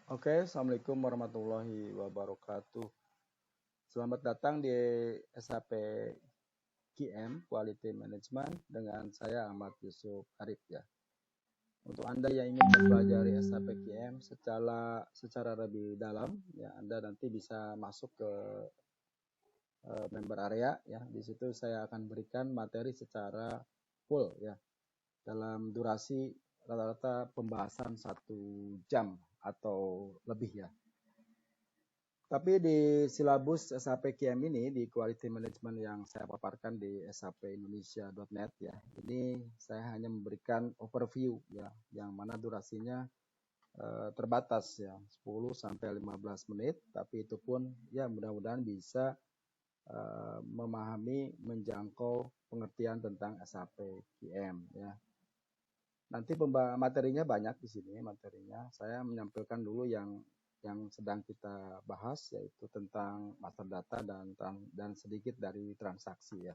Oke, Assalamualaikum warahmatullahi wabarakatuh. Selamat datang di SAP QM Quality Management dengan saya Ahmad Yusuf Arif ya. Untuk Anda yang ingin mempelajari SAP QM secara lebih dalam, ya Anda nanti bisa masuk ke member area ya. Di situ saya akan berikan materi secara full ya dalam durasi rata-rata pembahasan 1 jam atau lebih ya. Tapi di silabus SAP QM ini, di Quality Management yang saya paparkan di sapindonesia.net ya, ini saya hanya memberikan overview ya, yang mana durasinya terbatas ya, 10 sampai 15 menit, tapi itu pun ya mudah-mudahan bisa memahami, menjangkau pengertian tentang SAP QM ya. Nanti materinya banyak di sini materinya. Saya menyampaikan dulu yang sedang kita bahas yaitu tentang master data dan sedikit dari transaksi ya.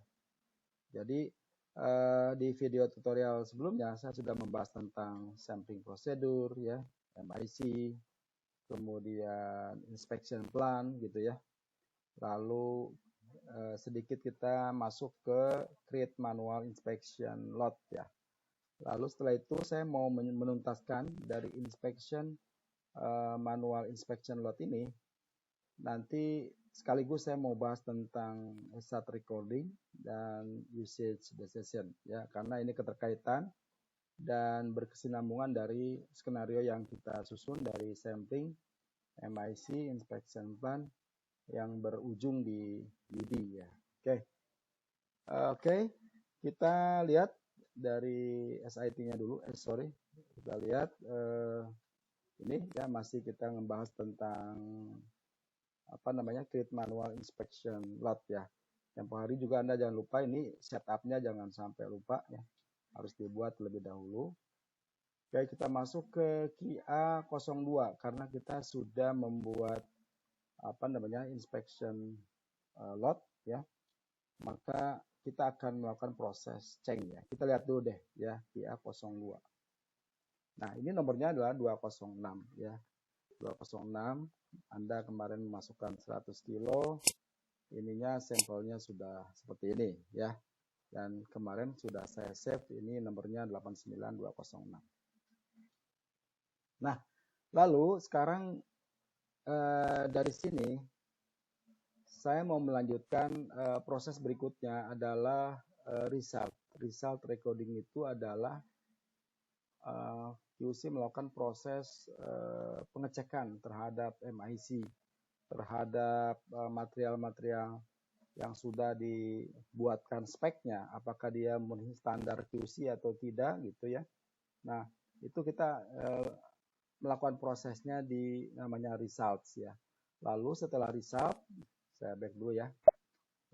Jadi di video tutorial sebelumnya saya sudah membahas tentang sampling prosedur ya, MIC, kemudian inspection plan gitu ya. Lalu sedikit kita masuk ke create manual inspection lot ya. Lalu setelah itu saya mau menuntaskan dari inspection manual inspection lot ini. Nanti sekaligus saya mau bahas tentang start recording dan usage decision ya, karena ini keterkaitan dan berkesinambungan dari skenario yang kita susun dari sampling, MIC, inspection plan yang berujung di UD ya. Oke, kita lihat dari SIT-nya dulu. Kita lihat ini ya masih kita ngebahas tentang create manual inspection lot ya. Tempo hari juga Anda jangan lupa ini setupnya jangan sampai lupa ya, harus dibuat lebih dahulu. Oke, kita masuk ke QA02 karena kita sudah membuat inspection lot ya, maka kita akan melakukan proses change ya. Kita lihat dulu deh ya QA02. Nah, ini nomornya adalah 206 ya. 206, Anda kemarin memasukkan 100 kilo, ininya sampelnya sudah seperti ini ya. Dan kemarin sudah saya save, ini nomornya 89206. Nah, lalu sekarang dari sini saya mau melanjutkan proses berikutnya adalah result. Result recording itu adalah QC melakukan proses pengecekan terhadap MIC, terhadap material-material yang sudah dibuatkan speknya, apakah dia memenuhi standar QC atau tidak gitu ya. Nah, itu kita melakukan prosesnya di namanya results ya. Lalu setelah result, saya back dulu ya.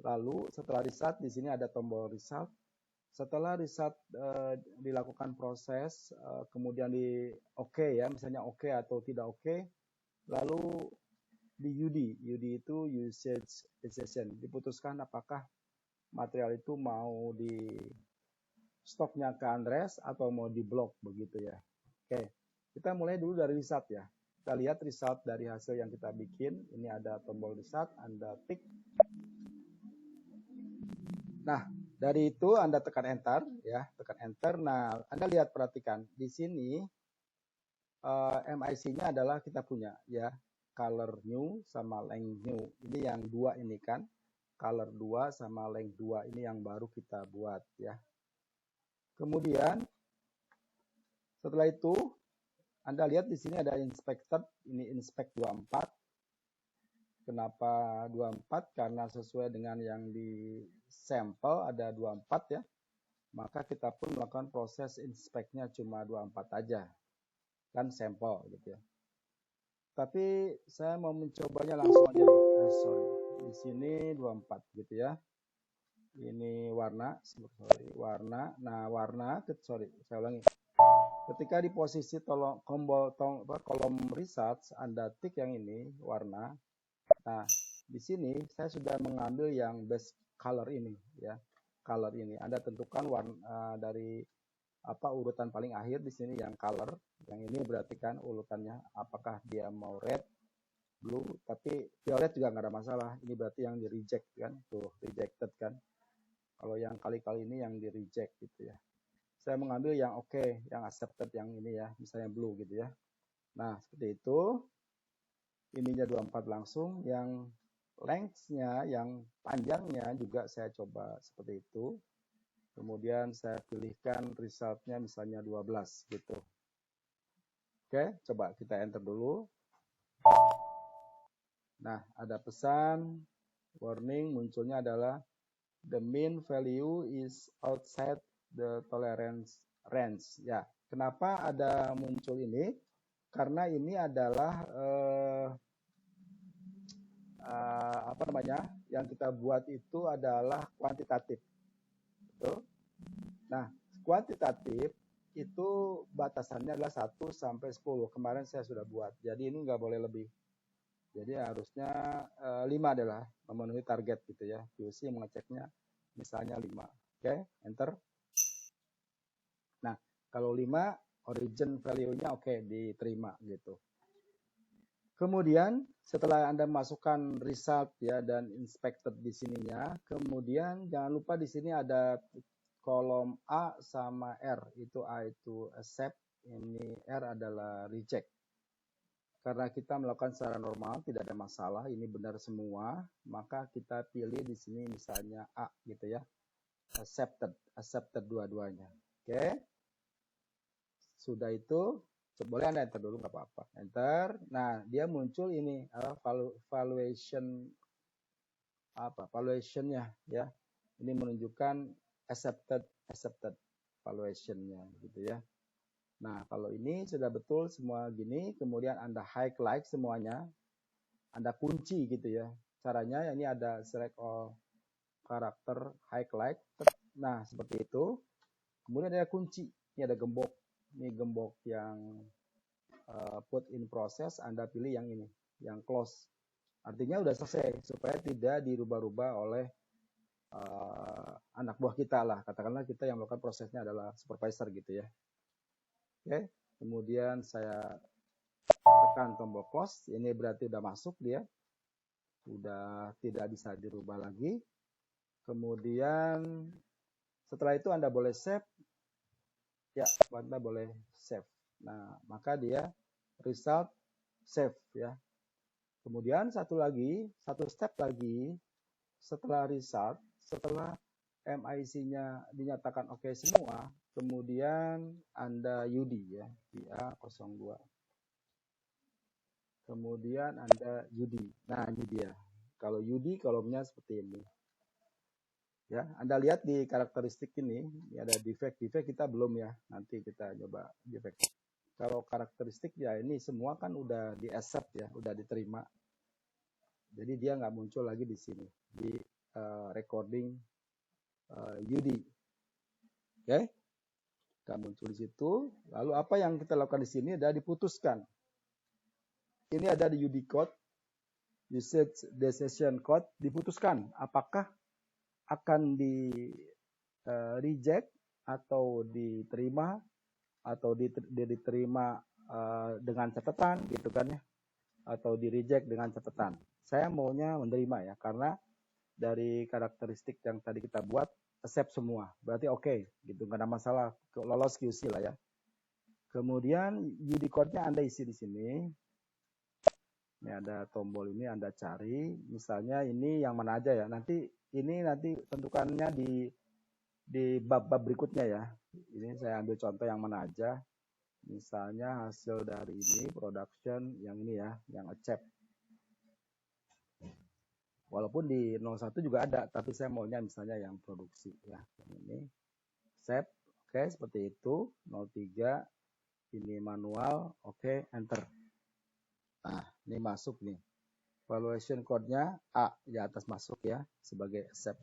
Lalu setelah result di sini ada tombol result. Setelah result dilakukan proses, kemudian di oke ya, misalnya oke atau tidak oke, lalu di UD itu usage decision, diputuskan apakah material itu mau di stoknya ke Andres atau mau di blok begitu ya. Oke, kita mulai dulu dari result ya. Kita lihat result dari hasil yang kita bikin. Ini ada tombol result, Anda tik. Nah, dari itu Anda tekan enter ya, tekan enter. Nah, Anda lihat, perhatikan di sini MIC-nya adalah kita punya ya, color new sama length new. Ini yang dua ini kan, color 2 sama length 2 ini yang baru kita buat ya. Kemudian setelah itu Anda lihat di sini ada inspected, ini inspect 24. Kenapa 24? Karena sesuai dengan yang di sampel ada 24 ya. Maka kita pun melakukan proses inspeknya cuma 24 aja. Kan sampel gitu ya. Tapi saya mau mencobanya langsung aja. Di sini 24 gitu ya. Ini warna, warna. Nah, warna, saya ulangi. Ketika di posisi kolom research, Anda tik yang ini warna. Nah, di sini saya sudah mengambil yang base color ini ya. Color ini Anda tentukan warna dari urutan paling akhir di sini yang color. Yang ini berarti kan urutannya apakah dia mau red, blue, tapi violet juga nggak ada masalah. Ini berarti yang di reject kan, tuh rejected kan. Kalau yang kali-kali ini yang di reject gitu ya. Saya mengambil yang oke, yang accepted yang ini ya, misalnya blue gitu ya. Nah, seperti itu. Ininya 24 langsung, yang length-nya, yang panjangnya juga saya coba seperti itu. Kemudian saya pilihkan result-nya misalnya 12 gitu. Oke, coba kita enter dulu. Nah, ada pesan warning munculnya adalah the mean value is outside the tolerance range. Ya, kenapa ada muncul ini? Karena ini adalah yang kita buat itu adalah kuantitatif. Betul? Nah, kuantitatif itu batasannya adalah 1 sampai 10. Kemarin saya sudah buat. Jadi ini nggak boleh lebih. Jadi harusnya 5 adalah memenuhi target gitu ya. QC mengeceknya misalnya 5. Oke, enter. Nah, kalau 5 origin value-nya oke, diterima gitu. Kemudian setelah Anda masukkan result ya dan inspected di sininya, kemudian jangan lupa di sini ada kolom A sama R. Itu A itu accept, ini R adalah reject. Karena kita melakukan secara normal, tidak ada masalah, ini benar semua, maka kita pilih di sini misalnya A gitu ya. Accepted dua-duanya. Oke. Sudah itu, boleh Anda enter dulu nggak apa-apa. Enter. Nah, dia muncul ini valuationnya ya. Ini menunjukkan accepted valuationnya gitu ya. Nah, kalau ini sudah betul semua gini, kemudian Anda highlight semuanya, Anda kunci gitu ya. Caranya ini ada select all karakter highlight. Nah, seperti itu. Kemudian ada kunci, ini ada gembok. Ini gembok yang put in process, Anda pilih yang ini, yang close. Artinya udah selesai, supaya tidak dirubah-rubah oleh anak buah kita lah. Katakanlah kita yang melakukan prosesnya adalah supervisor gitu ya. Oke, kemudian saya tekan tombol close, ini berarti udah masuk dia, sudah tidak bisa dirubah lagi. Kemudian setelah itu Anda boleh save, ya Anda boleh save. Nah, maka dia result save ya. Kemudian satu step lagi, setelah result, setelah MIC-nya dinyatakan oke semua, kemudian Anda UD ya, IA02. Kemudian Anda UD. Nah, ini dia. Kalau UD kolomnya seperti ini. Ya, Anda lihat di karakteristik ini ada defect kita belum ya. Nanti kita coba defect. Kalau karakteristik ya ini semua kan udah di accept ya, udah diterima. Jadi dia nggak muncul lagi di sini di recording UD. Oke? Nggak muncul di situ. Lalu apa yang kita lakukan di sini adalah diputuskan. Ini ada di UD code, usage decision code, diputuskan apakah akan di reject atau diterima atau diterima dengan catatan gitu kan ya, atau di reject dengan catatan. Saya maunya menerima ya, karena dari karakteristik yang tadi kita buat accept semua, berarti oke gitu, nggak ada masalah, lolos QC lah ya. Kemudian UD code-nya Anda isi di sini. Ini ada tombol ini, Anda cari, misalnya ini yang mana aja ya. Nanti tentukannya di bab-bab berikutnya ya. Ini saya ambil contoh yang mana aja. Misalnya hasil dari ini production yang ini ya, yang accept. Walaupun di 01 juga ada, tapi saya maunya misalnya yang produksi ya. Yang ini accept, oke, seperti itu. 03 ini manual, oke, enter. Nah, ini masuk nih. Valuation code-nya A di atas masuk ya, sebagai accept.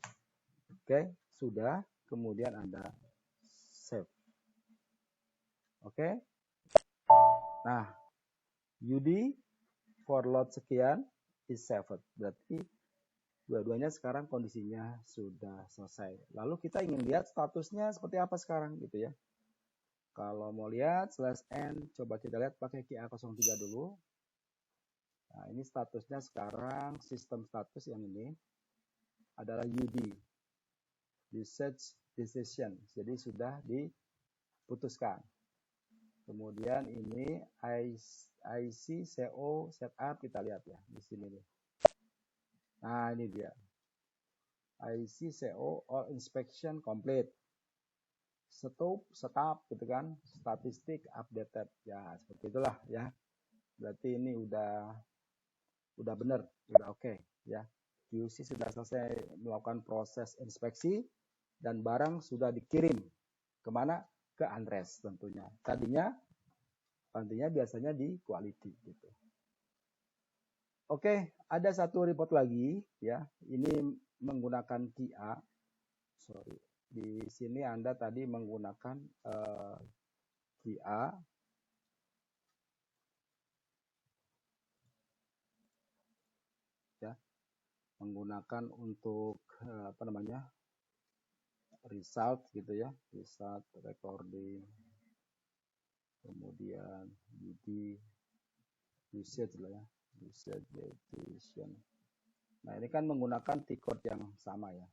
Oke, sudah. Kemudian Anda save. Oke. Nah, UD for load sekian is saved. Berarti dua-duanya sekarang kondisinya sudah selesai. Lalu kita ingin lihat statusnya seperti apa sekarang gitu ya. Kalau mau lihat /n, coba kita lihat pakai QA03 dulu. Nah, ini statusnya sekarang, sistem status yang ini adalah UD, usage decision, jadi sudah diputuskan. Kemudian ini ICCO setup, kita lihat ya di sini nih. Nah, ini dia. ICCO all inspection complete. Setup gitu kan, statistik updated. Ya, seperti itulah ya. Berarti ini udah benar, udah oke ya. QC sudah selesai melakukan proses inspeksi dan barang sudah dikirim kemana? Ke Andres tentunya. Tadinya biasanya di quality gitu. Oke, ada satu report lagi ya. Ini menggunakan QA. Sorry. Di sini Anda tadi menggunakan QA. Ya. Menggunakan untuk result gitu ya, result recording, kemudian UD, usage lah ya, usage decision. Nah, ini kan menggunakan T-code yang sama ya.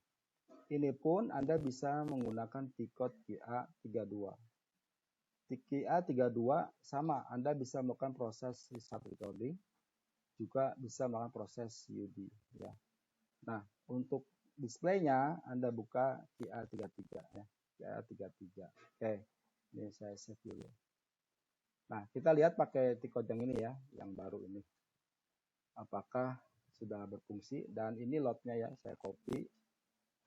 Ini pun Anda bisa menggunakan T-code QA32. QA32 sama, Anda bisa melakukan proses result recording, juga bisa melakukan proses UD ya. Nah, untuk displaynya Anda buka QA33 ya. QA33. Oke, ini saya save dulu. Nah, kita lihat pakai T-code yang ini ya, yang baru ini. Apakah sudah berfungsi? Dan ini lotnya ya, saya copy.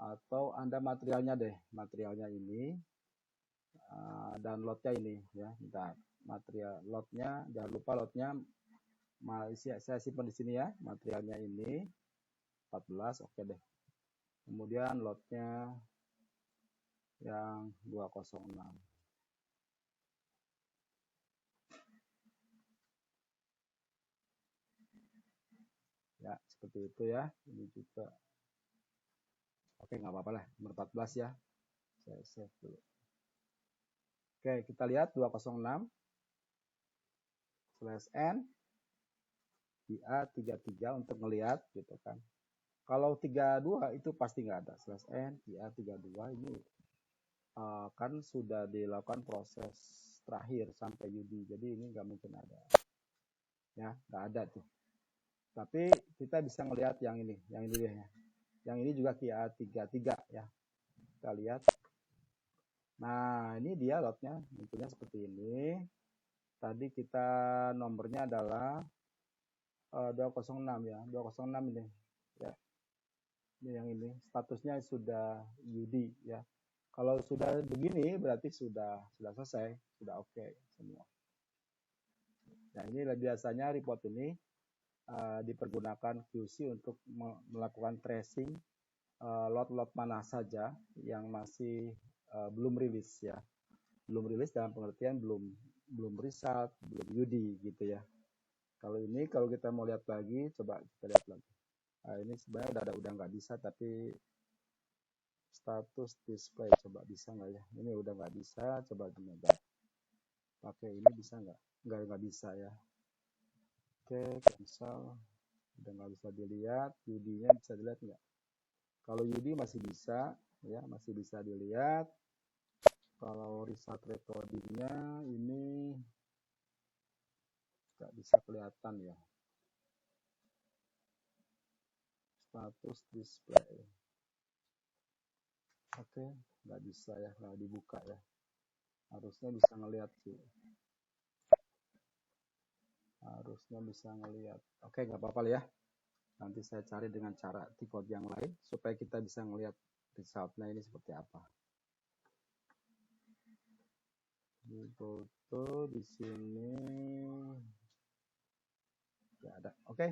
Atau Anda materialnya deh, materialnya ini. Dan lotnya ini ya, bentar. Material lotnya, jangan lupa lotnya saya simpan di sini ya, materialnya ini 14, oke deh. Kemudian lotnya yang 206. Ya, seperti itu ya. Ini juga. Oke, nggak apa-apa lah. Nomor 14 ya. Saya save dulu. Oke, kita lihat 206 /n QA33 untuk melihat gitu kan. Kalau 32 itu pasti nggak ada /n QA32 ini kan sudah dilakukan proses terakhir sampai UD, jadi ini nggak mungkin ada ya, nggak ada tuh. Tapi kita bisa melihat yang ini deh ya. Yang ini juga QA33 ya, kita lihat. Nah, ini dia lotnya, bentuknya seperti ini. Tadi kita nomornya adalah 206 ya, 206 ini ya. Ini yang ini statusnya sudah UD ya. Kalau sudah begini berarti sudah selesai, sudah oke semua. Nah, ini biasanya report ini dipergunakan QC untuk melakukan tracing lot-lot mana saja yang masih belum rilis ya. Belum rilis dalam pengertian belum result, belum UD gitu ya. Kalau ini kalau kita mau lihat lagi, coba kita lihat lagi. Nah, ini sebenarnya udah nggak bisa, tapi status display coba bisa nggak ya? Ini udah nggak bisa, coba coba pakai ini bisa nggak? Nggak bisa ya. Oke, cancel. Udah nggak bisa dilihat. UD-nya bisa dilihat nggak? Kalau UD masih bisa, ya masih bisa dilihat. Kalau result recordingnya ini nggak bisa kelihatan ya. Status display. Oke, nggak bisa ya, nggak dibuka ya. Harusnya bisa ngelihat sih. Harusnya bisa ngelihat. Oke, nggak apa-apa ya. Nanti saya cari dengan cara T-code yang lain supaya kita bisa ngelihat resultnya ini seperti apa. Di foto di sini nggak ada. Oke,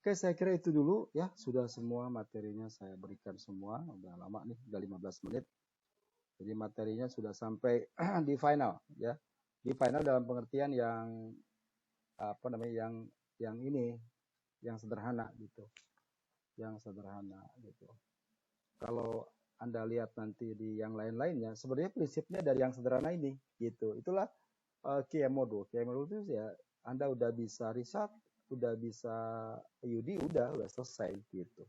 saya kira itu dulu ya. Sudah semua materinya saya berikan semua. Udah lama nih, udah 15 menit. Jadi materinya sudah sampai di final ya. Di final dalam pengertian yang yang ini, yang sederhana gitu. Yang sederhana gitu. Kalau Anda lihat nanti di yang lain-lainnya, sebenarnya prinsipnya dari yang sederhana ini, gitu. Itulah QM modul. QM modul itu ya Anda udah bisa riset, udah bisa IUD, udah selesai gitu.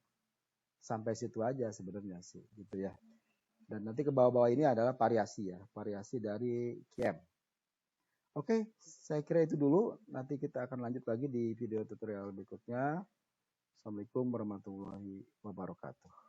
Sampai situ aja sebenarnya sih, gitu ya. Dan nanti ke bawah-bawah ini adalah variasi ya, variasi dari QM. Oke, saya kira itu dulu. Nanti kita akan lanjut lagi di video tutorial berikutnya. Assalamualaikum warahmatullahi wabarakatuh.